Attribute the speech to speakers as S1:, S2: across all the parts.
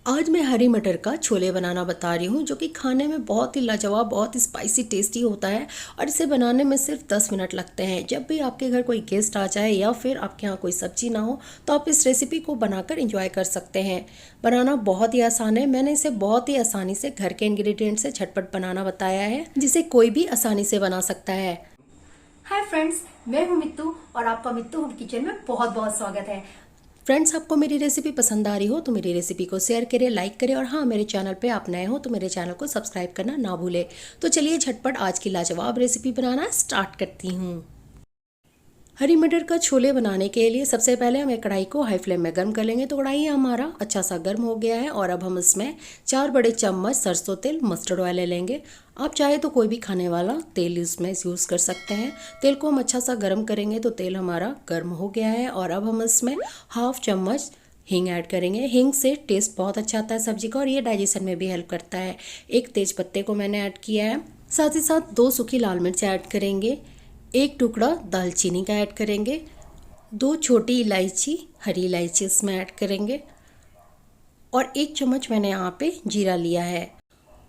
S1: आज मैं हरी मटर का छोले बनाना बता रही हूँ, जो कि खाने में बहुत ही लाजवाब, बहुत ही स्पाइसी टेस्टी होता है। और इसे बनाने में सिर्फ 10 मिनट लगते हैं। जब भी आपके घर कोई गेस्ट आ जाए या फिर आपके यहाँ कोई सब्जी ना हो, तो आप इस रेसिपी को बनाकर इंजॉय कर सकते हैं। बनाना बहुत ही आसान है। मैंने इसे बहुत ही आसानी से घर के इंग्रेडिएंट से झटपट बनाना बताया है, जिसे कोई भी आसानी से बना सकता है।
S2: हाय फ्रेंड्स, मैं हूं मित्तू और आपका मित्तू होम किचन में बहुत बहुत स्वागत है।
S1: फ्रेंड्स, आपको मेरी रेसिपी पसंद आ रही हो तो मेरी रेसिपी को शेयर करें, लाइक करें, और हाँ, मेरे चैनल पे आप नए हो तो मेरे चैनल को सब्सक्राइब करना ना भूलें। तो चलिए झटपट आज की लाजवाब रेसिपी बनाना स्टार्ट करती हूँ। हरी मटर का छोले बनाने के लिए सबसे पहले हम एक कढ़ाई को हाई फ्लेम में गर्म कर लेंगे। तो कढ़ाई हमारा अच्छा सा गर्म हो गया है और अब हम इसमें 4 बड़े चम्मच सरसों तेल, मस्टर्ड ऑयल ले लेंगे। आप चाहे तो कोई भी खाने वाला तेल इसमें यूज़ कर सकते हैं। तेल को हम अच्छा सा गर्म करेंगे। तो तेल हमारा गर्म हो गया है और अब हम इसमें 1/2 चम्मच हींग ऐड करेंगे। हींग से टेस्ट बहुत अच्छा आता है सब्जी का और ये डाइजेशन में भी हेल्प करता है। एक तेज पत्ते को मैंने ऐड किया है। साथ ही साथ 2 सूखी लाल मिर्च ऐड करेंगे। एक टुकड़ा दालचीनी का ऐड करेंगे। 2 छोटी इलायची, हरी इलायची इसमें ऐड करेंगे। और 1 चम्मच मैंने यहाँ पे जीरा लिया है।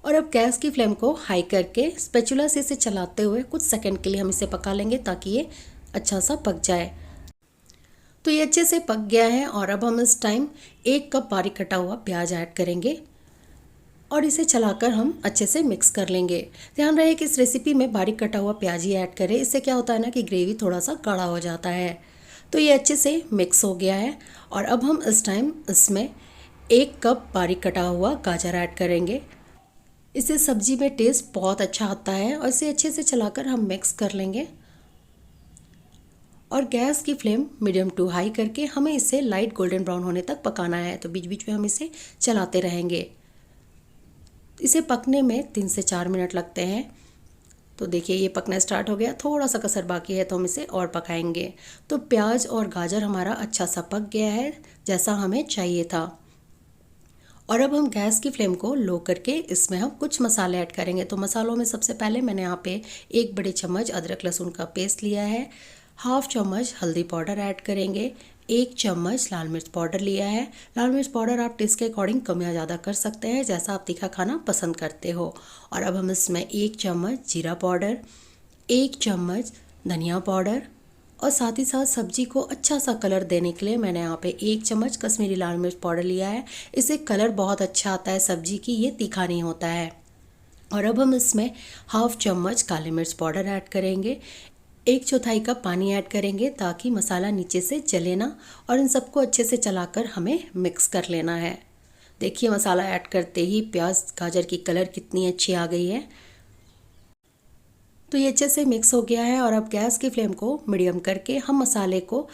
S1: और अब गैस की फ्लेम को हाई करके स्पैचुला से इसे चलाते हुए कुछ सेकंड के लिए हम इसे पका लेंगे, ताकि ये अच्छा सा पक जाए। तो ये अच्छे से पक गया है और अब हम इस टाइम 1 कप बारीक कटा हुआ प्याज ऐड करेंगे और इसे चलाकर हम अच्छे से मिक्स कर लेंगे। ध्यान रहे कि इस रेसिपी में बारीक कटा हुआ प्याज ही ऐड करें। इससे क्या होता है ना कि ग्रेवी थोड़ा सा गाढ़ा हो जाता है। तो ये अच्छे से मिक्स हो गया है और अब हम इस टाइम इसमें 1 कप बारीक कटा हुआ गाजर ऐड करेंगे। इससे सब्जी में टेस्ट बहुत अच्छा आता है और इसे अच्छे से चलाकर हम मिक्स कर लेंगे। और गैस की फ्लेम मीडियम टू हाई करके हमें इसे लाइट गोल्डन ब्राउन होने तक पकाना है। तो बीच बीच में हम इसे चलाते रहेंगे। इसे पकने में 3 से 4 मिनट लगते हैं। तो देखिए ये पकना स्टार्ट हो गया। थोड़ा सा कसर बाकी है तो हम इसे और पकाएंगे। तो प्याज और गाजर हमारा अच्छा सा पक गया है, जैसा हमें चाहिए था। और अब हम गैस की फ्लेम को लो करके इसमें हम कुछ मसाले ऐड करेंगे। तो मसालों में सबसे पहले मैंने यहाँ पे 1 बड़े चम्मच अदरक लहसुन का पेस्ट लिया है। 1/2 चम्मच हल्दी पाउडर ऐड करेंगे। 1 चम्मच लाल मिर्च पाउडर लिया है। लाल मिर्च पाउडर आप टेस्ट के अकॉर्डिंग कम या ज़्यादा कर सकते हैं, जैसा आप तीखा खाना पसंद करते हो। और अब हम इसमें 1 चम्मच जीरा पाउडर, 1 चम्मच धनिया पाउडर और साथ ही साथ सब्जी को अच्छा सा कलर देने के लिए मैंने यहाँ पे 1 चम्मच कश्मीरी लाल मिर्च पाउडर लिया है। इससे कलर बहुत अच्छा आता है सब्जी की, ये तीखा नहीं होता है। और अब हम इसमें 1/2 चम्मच काली मिर्च पाउडर ऐड करेंगे। 1/4 कप पानी ऐड करेंगे, ताकि मसाला नीचे से जले ना। और इन सबको अच्छे से चलाकर हमें मिक्स कर लेना है। देखिए मसाला ऐड करते ही प्याज गाजर की कलर कितनी अच्छी आ गई है। तो ये अच्छे से मिक्स हो गया है और अब गैस की फ्लेम को मीडियम करके हम मसाले को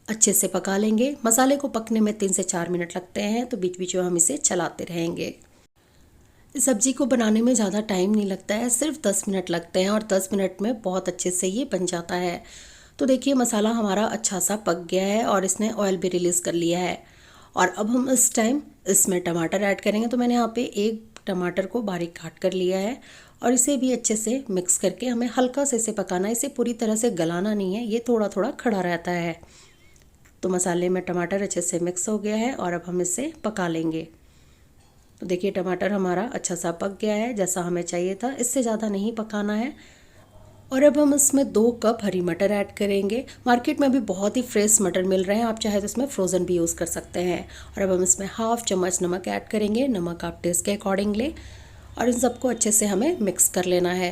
S1: अच्छे से पका लेंगे। मसाले को पकने में 3 से 4 मिनट लगते हैं। तो बीच बीच में हम इसे चलाते रहेंगे। इस सब्जी को बनाने में ज़्यादा टाइम नहीं लगता है, सिर्फ 10 मिनट लगते हैं और 10 मिनट में बहुत अच्छे से ये बन जाता है। तो देखिए मसाला हमारा अच्छा सा पक गया है और इसने ऑयल भी रिलीज़ कर लिया है। और अब हम इस टाइम इसमें टमाटर ऐड करेंगे। तो मैंने यहाँ पे 1 टमाटर को बारीक काट कर लिया है और इसे भी अच्छे से मिक्स करके हमें हल्का से इसे पकाना है। इसे पूरी तरह से गलाना नहीं है, ये थोड़ा थोड़ा खड़ा रहता है। तो मसाले में टमाटर अच्छे से मिक्स हो गया है और अब हम इसे पका लेंगे। तो देखिए टमाटर हमारा अच्छा सा पक गया है, जैसा हमें चाहिए था। इससे ज़्यादा नहीं पकाना है। और अब हम इसमें 2 कप हरी मटर ऐड करेंगे। मार्केट में भी बहुत ही फ्रेश मटर मिल रहे हैं, आप चाहे तो इसमें फ्रोज़न भी यूज़ कर सकते हैं। और अब हम इसमें 1/2 चम्मच नमक ऐड करेंगे। नमक आप टेस्ट के अकॉर्डिंग लें और इन सबको अच्छे से हमें मिक्स कर लेना है।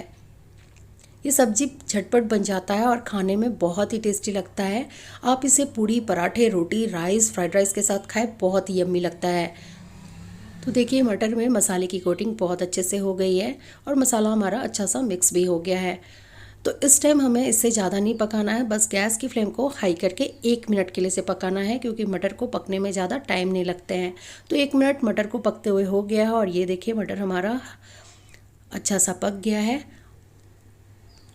S1: ये सब्जी झटपट बन जाता है और खाने में बहुत ही टेस्टी लगता है। आप इसे पूड़ी, पराठे, रोटी, राइस, फ्राइड राइस के साथ खाएं, बहुत ही यम्मी लगता है। तो देखिए मटर में मसाले की कोटिंग बहुत अच्छे से हो गई है और मसाला हमारा अच्छा सा मिक्स भी हो गया है। तो इस टाइम हमें इससे ज़्यादा नहीं पकाना है, बस गैस की फ्लेम को हाई करके 1 मिनट के लिए इसे पकाना है, क्योंकि मटर को पकने में ज़्यादा टाइम नहीं लगते हैं। तो 1 मिनट मटर को पकते हुए हो गया है और ये देखिए मटर हमारा अच्छा सा पक गया है।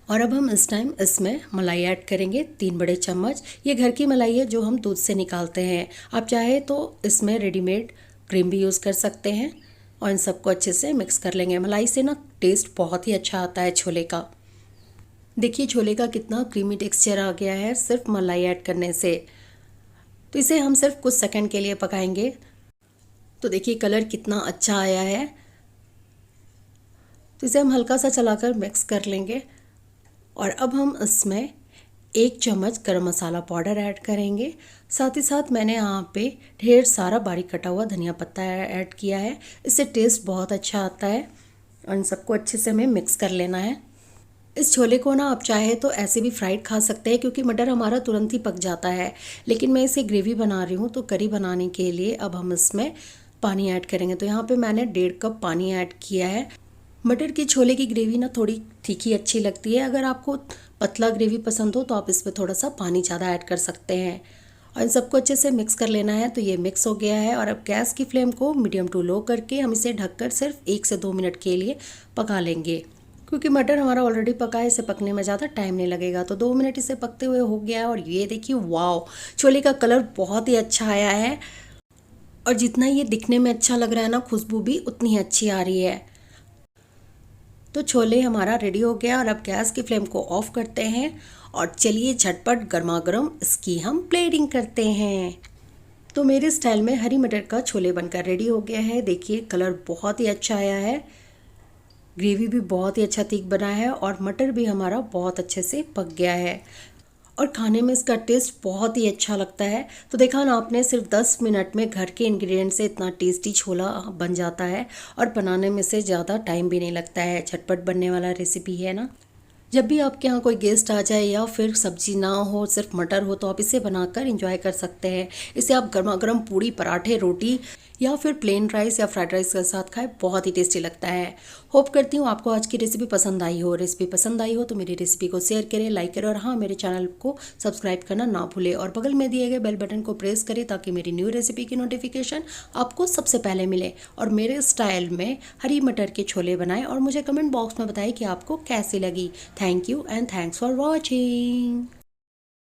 S1: और अब हम इस टाइम इसमें मलाई ऐड करेंगे, 3 बड़े चम्मच। ये घर की मलाई है जो हम दूध से निकालते हैं। आप चाहे तो इसमें रेडीमेड क्रीम भी यूज़ कर सकते हैं। और इन सबको अच्छे से मिक्स कर लेंगे। मलाई से ना टेस्ट बहुत ही अच्छा आता है छोले का। देखिए छोले का कितना क्रीमी टेक्सचर आ गया है सिर्फ मलाई ऐड करने से। तो इसे हम सिर्फ कुछ सेकंड के लिए पकाएंगे। तो देखिए कलर कितना अच्छा आया है। तो इसे हम हल्का सा चलाकर मिक्स कर लेंगे और अब हम इसमें 1 चम्मच गरम मसाला पाउडर ऐड करेंगे। साथ ही साथ मैंने यहाँ पे ढेर सारा बारीक कटा हुआ धनिया पत्ता ऐड किया है। इससे टेस्ट बहुत अच्छा आता है और इन सबको अच्छे से हमें मिक्स कर लेना है। इस छोले को ना आप चाहे तो ऐसे भी फ्राइड खा सकते हैं क्योंकि मटर हमारा तुरंत ही पक जाता है, लेकिन मैं इसे ग्रेवी बना रही हूँ तो करी बनाने के लिए अब हम इसमें पानी ऐड करेंगे। तो यहाँ पे मैंने 1.5 कप पानी ऐड किया है। मटर की छोले की ग्रेवी ना थोड़ी तीखी अच्छी लगती है। अगर आपको पतला ग्रेवी पसंद हो तो आप इसमें थोड़ा सा पानी ज़्यादा ऐड कर सकते हैं और इन सबको अच्छे से मिक्स कर लेना है। तो ये मिक्स हो गया है और अब गैस की फ्लेम को मीडियम टू लो करके हम इसे ढककर सिर्फ 1 से 2 मिनट के लिए पका लेंगे, क्योंकि मटर हमारा ऑलरेडी पका है, इसे पकने में ज़्यादा टाइम नहीं लगेगा। तो 2 मिनट इसे पकते हुए हो गया है और ये देखिए वाओ, छोले का कलर बहुत ही अच्छा आया है और जितना ये दिखने में अच्छा लग रहा है ना, खुशबू भी उतनी ही अच्छी आ रही है। तो छोले हमारा रेडी हो गया और अब गैस की फ्लेम को ऑफ करते हैं और चलिए झटपट गर्मा गर्म इसकी हम प्लेटिंग करते हैं। तो मेरे स्टाइल में हरी मटर का छोले बनकर रेडी हो गया है। देखिए कलर बहुत ही अच्छा आया है, ग्रेवी भी बहुत ही अच्छा थिक बना है और मटर भी हमारा बहुत अच्छे से पक गया है और खाने में इसका टेस्ट बहुत ही अच्छा लगता है। तो देखा ना आपने, सिर्फ 10 मिनट में घर के इंग्रेडिएंट से इतना टेस्टी छोला बन जाता है और बनाने में से ज़्यादा टाइम भी नहीं लगता है। झटपट बनने वाला रेसिपी है ना। जब भी आपके यहाँ कोई गेस्ट आ जाए या फिर सब्जी ना हो, सिर्फ मटर हो, तो आप इसे बनाकर एंजॉय कर सकते हैं। इसे आप गर्मा गर्म पूड़ी, पराठे, रोटी या फिर प्लेन राइस या फ्राइड राइस के साथ खाएं, बहुत ही टेस्टी लगता है। होप करती हूँ आपको आज की रेसिपी पसंद आई हो। रेसिपी पसंद आई हो तो मेरी रेसिपी को शेयर करें, लाइक करें और हाँ, मेरे चैनल को सब्सक्राइब करना ना भूलें और बगल में दिए गए बेल बटन को प्रेस करें ताकि मेरी न्यू रेसिपी की नोटिफिकेशन आपको सबसे पहले मिले। और मेरे स्टाइल में हरी मटर के छोले बनाएं और मुझे कमेंट बॉक्स में बताएं कि आपको कैसी लगी। Thank you and thanks for watching.